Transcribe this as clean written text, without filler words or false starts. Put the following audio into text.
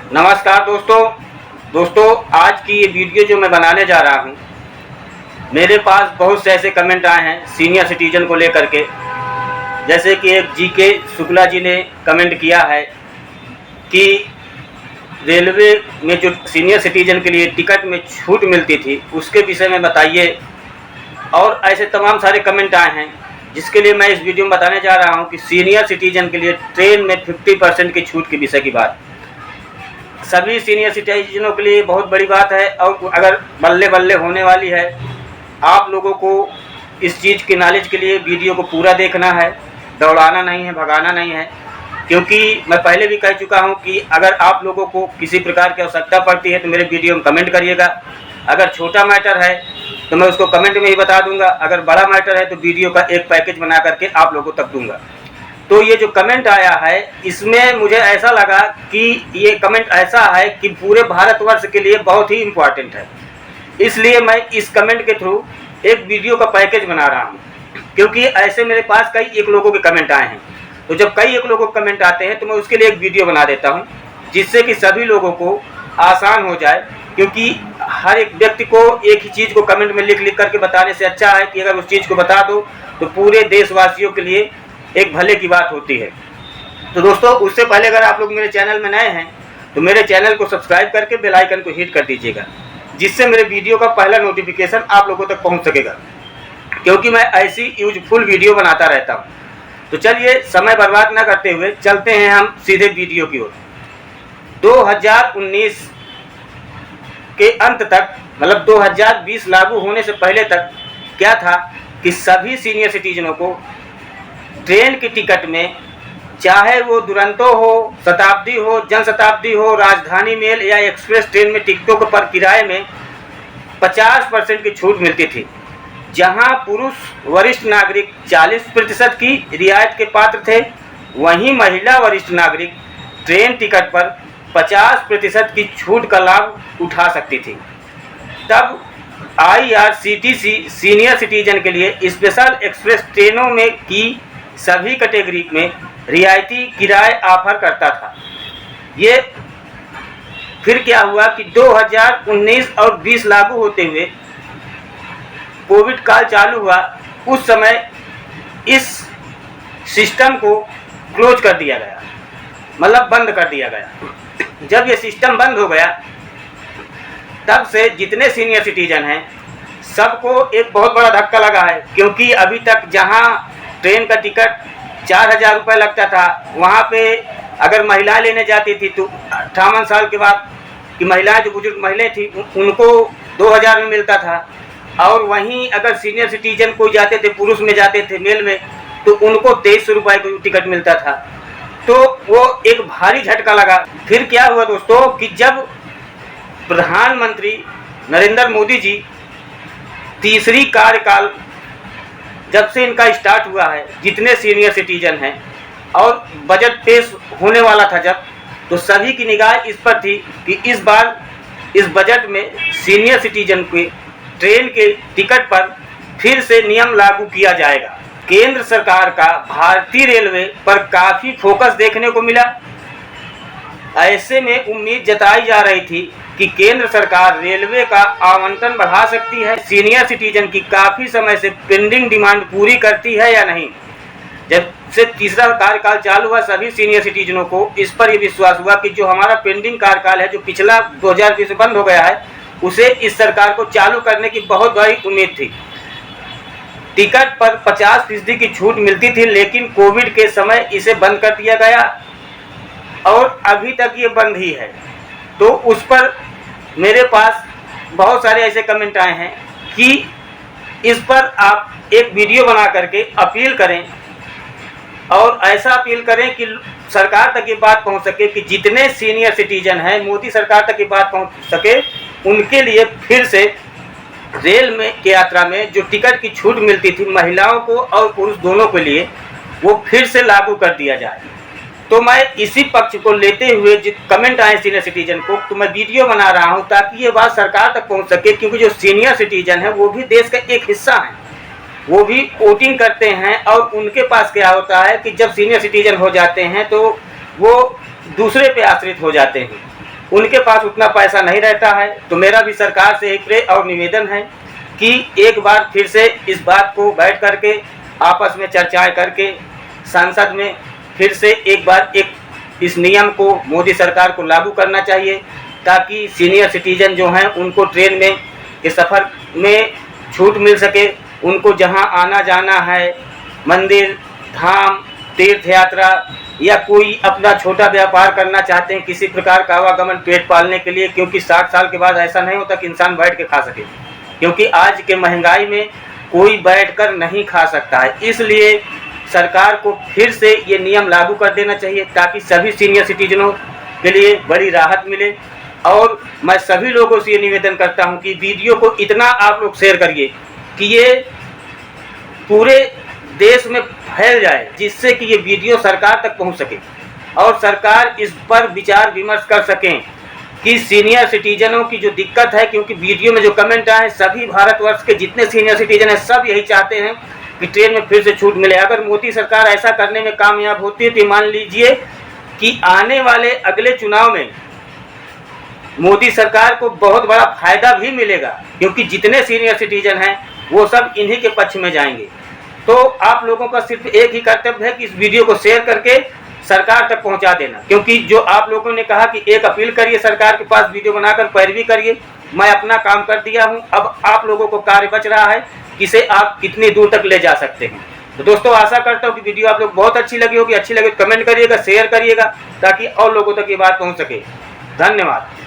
नमस्कार दोस्तों, आज की ये वीडियो जो मैं बनाने जा रहा हूँ, मेरे पास बहुत से ऐसे कमेंट आए हैं सीनियर सिटीजन को लेकर के। जैसे कि एक जीके शुक्ला जी ने कमेंट किया है कि रेलवे में जो सीनियर सिटीजन के लिए टिकट में छूट मिलती थी उसके विषय में बताइए। और ऐसे तमाम सारे कमेंट आए हैं जिसके लिए मैं इस वीडियो में बताने जा रहा हूँ कि सीनियर सिटीजन के लिए ट्रेन में 50% की छूट के विषय की बात सभी सीनियर सिटीजनों के लिए बहुत बड़ी बात है। और अगर बल्ले बल्ले होने वाली है, आप लोगों को इस चीज़ की नॉलेज के लिए वीडियो को पूरा देखना है, दौड़ाना नहीं है, भगाना नहीं है। क्योंकि मैं पहले भी कह चुका हूं कि अगर आप लोगों को किसी प्रकार की आवश्यकता पड़ती है तो मेरे वीडियो में कमेंट करिएगा। अगर छोटा मैटर है तो मैं उसको कमेंट में ही बता दूंगा, अगर बड़ा मैटर है तो वीडियो का एक पैकेज बना करके आप लोगों तक दूंगा। तो ये जो कमेंट आया है इसमें मुझे ऐसा लगा कि ये कमेंट ऐसा है कि पूरे भारतवर्ष के लिए बहुत ही इम्पोर्टेंट है, इसलिए मैं इस कमेंट के थ्रू एक वीडियो का पैकेज बना रहा हूँ। क्योंकि ऐसे मेरे पास कई एक लोगों के कमेंट आए हैं, तो जब कई एक लोगों के कमेंट आते हैं तो मैं उसके लिए एक वीडियो बना देता हूँ जिससे कि सभी लोगों को आसान हो जाए। क्योंकि हर एक व्यक्ति को एक ही चीज़ को कमेंट में लिख करके बताने से अच्छा है कि अगर उस चीज़ को बता दो तो पूरे देशवासियों के लिए एक भले की बात होती है। तो दोस्तों, उससे पहले अगर आप लोग मेरे चैनल में नए हैं तो मेरे चैनल को सब्सक्राइब करके बेल आइकन को हिट कर दीजिएगा, जिससे मेरे वीडियो का पहला नोटिफिकेशन आप लोगों तक पहुंच सकेगा। क्योंकि मैं ऐसी यूजफुल वीडियो बनाता रहता हूं। तो चलिए समय बर्बाद न करते हुए चलते हैं हम सीधे वीडियो की ओर। 2019 के अंत तक, मतलब 2020 लागू होने से पहले तक क्या था कि सभी सीनियर सिटीजनों को ट्रेन की टिकट में, चाहे वो दुरंतो हो, शताब्दी हो, जनशताब्दी हो, राजधानी मेल या एक्सप्रेस ट्रेन में टिकटों पर किराए में 50% की छूट मिलती थी। जहां पुरुष वरिष्ठ नागरिक 40% की रियायत के पात्र थे, वहीं महिला वरिष्ठ नागरिक ट्रेन टिकट पर 50% की छूट का लाभ उठा सकती थी। तब IRCTC सीनियर सिटीजन के लिए स्पेशल एक्सप्रेस ट्रेनों में की सभी कैटेगरी में रियायती किराए ऑफर करता था। ये फिर क्या हुआ कि 2019 और 20 लागू होते हुए कोविड काल चालू हुआ, उस समय इस सिस्टम को क्लोज कर दिया गया, मतलब बंद कर दिया गया। जब ये सिस्टम बंद हो गया तब से जितने सीनियर सिटीजन हैं सबको एक बहुत बड़ा धक्का लगा है। क्योंकि अभी तक जहां ट्रेन का टिकट 4000 रुपये लगता था, वहाँ पे अगर महिलाएं लेने जाती थी तो 58 साल के बाद की महिलाएं, जो बुजुर्ग महिलाएं थी, उनको 2000 में मिलता था। और वहीं अगर सीनियर सिटीजन कोई जाते थे, पुरुष में जाते थे मेल में, तो उनको 2300 रुपये का टिकट मिलता था। तो वो एक भारी झटका लगा। फिर क्या हुआ दोस्तों कि जब प्रधानमंत्री नरेंद्र मोदी जी तीसरी कार्यकाल जब से इनका स्टार्ट हुआ है, जितने सीनियर सिटीजन हैं, और बजट पेश होने वाला था जब, तो सभी की निगाह इस पर थी कि इस बार इस बजट में सीनियर सिटीजन के ट्रेन के टिकट पर फिर से नियम लागू किया जाएगा। केंद्र सरकार का भारतीय रेलवे पर काफ़ी फोकस देखने को मिला। ऐसे में उम्मीद जताई जा रही थी कि केंद्र सरकार रेलवे का आवंटन बढ़ा सकती है, सीनियर सिटीजन की काफ़ी समय से पेंडिंग डिमांड पूरी करती है या नहीं। जब से तीसरा कार्यकाल चालू हुआ, सभी सीनियर सिटीजनों को इस पर यह विश्वास हुआ कि जो हमारा पेंडिंग कार्यकाल है, जो पिछला 2020 में बंद हो गया है, उसे इस सरकार को चालू करने की बहुत बड़ी उम्मीद थी। टिकट पर 50% की छूट मिलती थी, लेकिन कोविड के समय इसे बंद कर दिया गया और अभी तक ये बंद ही है। तो उस पर मेरे पास बहुत सारे ऐसे कमेंट आए हैं कि इस पर आप एक वीडियो बना करके अपील करें, और ऐसा अपील करें कि सरकार तक ये बात पहुंच सके कि जितने सीनियर सिटीजन हैं, मोदी सरकार तक ये बात पहुंच सके, उनके लिए फिर से रेल में की यात्रा में जो टिकट की छूट मिलती थी महिलाओं को और पुरुष दोनों के लिए, वो फिर से लागू कर दिया जाए। तो मैं इसी पक्ष को लेते हुए जो कमेंट आए सीनियर सिटीजन को, तो मैं वीडियो बना रहा हूं ताकि ये बात सरकार तक पहुंच सके। क्योंकि जो सीनियर सिटीजन है वो भी देश का एक हिस्सा है, वो भी वोटिंग करते हैं, और उनके पास क्या होता है कि जब सीनियर सिटीजन हो जाते हैं तो वो दूसरे पे आश्रित हो जाते हैं। उनके पास उतना पैसा नहीं रहता है। तो मेरा भी सरकार से एक प्रे और निवेदन है कि एक बार फिर से इस बात को बैठ करके आपस में चर्चाएं करके संसद में फिर से एक बार इस नियम को मोदी सरकार को लागू करना चाहिए, ताकि सीनियर सिटीजन जो हैं उनको ट्रेन में के सफ़र में छूट मिल सके। उनको जहां आना जाना है, मंदिर, धाम, तीर्थ यात्रा या कोई अपना छोटा व्यापार करना चाहते हैं, किसी प्रकार का आवागमन पेट पालने के लिए, क्योंकि 60 साल के बाद ऐसा नहीं होता कि इंसान बैठ के खा सके, क्योंकि आज के महंगाई में कोई बैठकर नहीं खा सकता है। इसलिए सरकार को फिर से ये नियम लागू कर देना चाहिए, ताकि सभी सीनियर सिटीजनों के लिए बड़ी राहत मिले। और मैं सभी लोगों से ये निवेदन करता हूँ कि वीडियो को इतना आप लोग शेयर करिए कि ये पूरे देश में फैल जाए, जिससे कि ये वीडियो सरकार तक पहुँच सके और सरकार इस पर विचार विमर्श कर सकें कि सीनियर सिटीजनों की जो दिक्कत है, क्योंकि वीडियो में जो कमेंट आए, सभी भारतवर्ष के जितने सीनियर सिटीजन हैं सब यही चाहते हैं कि ट्रेन में फिर से छूट मिले। अगर मोदी सरकार ऐसा करने में कामयाब होती है तो मान लीजिए कि आने वाले अगले चुनाव में मोदी सरकार को बहुत बड़ा फायदा भी मिलेगा, क्योंकि जितने सीनियर सिटीजन हैं वो सब इन्हीं के पक्ष में जाएंगे। तो आप लोगों का सिर्फ एक ही कर्तव्य है कि इस वीडियो को शेयर करके सरकार तक पहुंचा देना, क्योंकि जो आप लोगों ने कहा कि एक अपील करिए सरकार के पास, वीडियो बनाकर पैरवी करिए। मैं अपना काम कर दिया हूं, अब आप लोगों को कार्य बच रहा है कि इसे आप कितनी दूर तक ले जा सकते हैं। तो दोस्तों आशा करता हूं कि वीडियो आप लोग बहुत अच्छी लगी होगी। अच्छी लगे तो कमेंट करिएगा, शेयर करिएगा, ताकि और लोगों तक ये बात पहुँच सके। धन्यवाद।